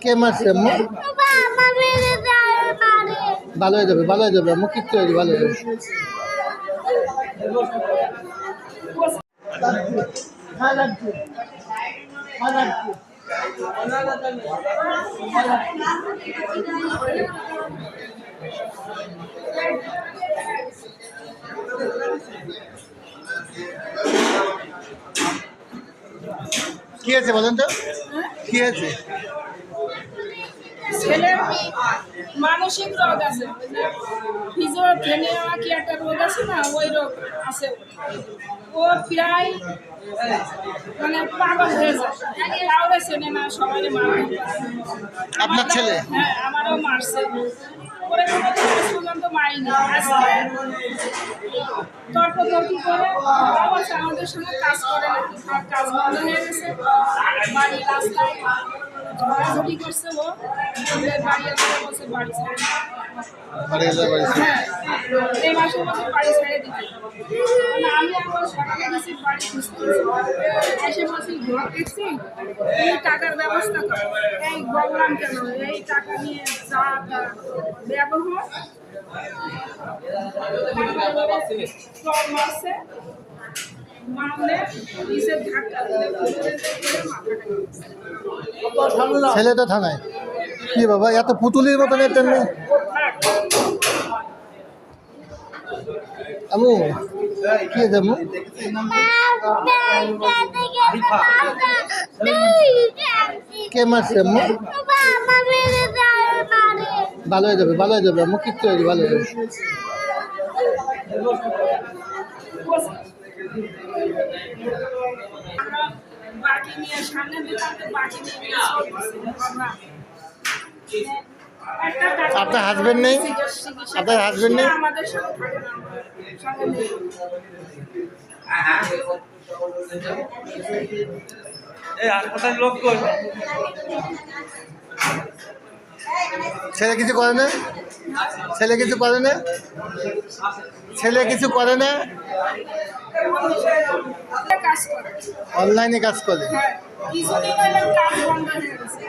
কে মারছে আম্মু? ভালো হয়ে যাবে, ভালো হয়ে যাবে আম্মু, কিচ্ছু হয়ে যাবে, ভালো হয়ে যাবে। কি আছে বলেন তো, কি আছে? ছেলের মানসিক রোগ আছে, ফিজিওথেনিয়া কি একটা রোগ আছে না, ওই রোগ আছে। ও প্রায় মানে পাগল হয়ে যায়, কাউরে চেনে না, সবাই মারধর করে। আপনার ছেলে? হ্যাঁ, আমারও মারছে। পরে কোনো জিনিস পর্যন্ত মারিনি, আজকে তর্কতর্কি করে বলছে আমাদের সঙ্গে কাজ করে নাকি, তার কাজ বন্ধ হয়ে গেছে। বাড়ি রাস্তায় ঝগড়াঝাটি করছে, ও বাড়ি আসতে বলছে বাড়ি ছেড়ে দিতে। হ্যাঁ, এই মাসে বলছে বাড়ি ছেড়ে দিতে। মানে আমি এখন সকালে গেছি বাড়ি খুঁজতে, এসে বলছি ঘর দেখছি, এই টাকার ব্যবস্থা করে। এই বললাম কেন, এই টাকা নিয়ে যা ব্যবহার মারছে, মারলে নিচের ধাক্কা ছেলে তো থানায়। কি বাবা, এত পুতুলের মতন একটা মেয়ে। আমু কি আছে আমু? কে মারছে আম্মু? ভালো হয়ে যাবে, ভালো হয়ে যাবে আম্মু, কিচ্ছু হয়ে যাবে, ভালো হয়ে যাবে। বাকি নিয়ে সামনের দোকানে বাকি নিয়ে আপনার হাজবেন্ড নেই? আপনার হাজবেন্ড নেই? আমাদের সঙ্গে থাকে না, সঙ্গে নেই। এই হাসপাতাল লোক কই? ছেলে কিছু করে না? ছেলে কিছু করে না? ছেলে কিছু করে না? কাজ করে, অনলাইনে কাজ করে। হ্যাঁ, কিছুদিন হলো কাজ বন্ধ হয়ে গেছে।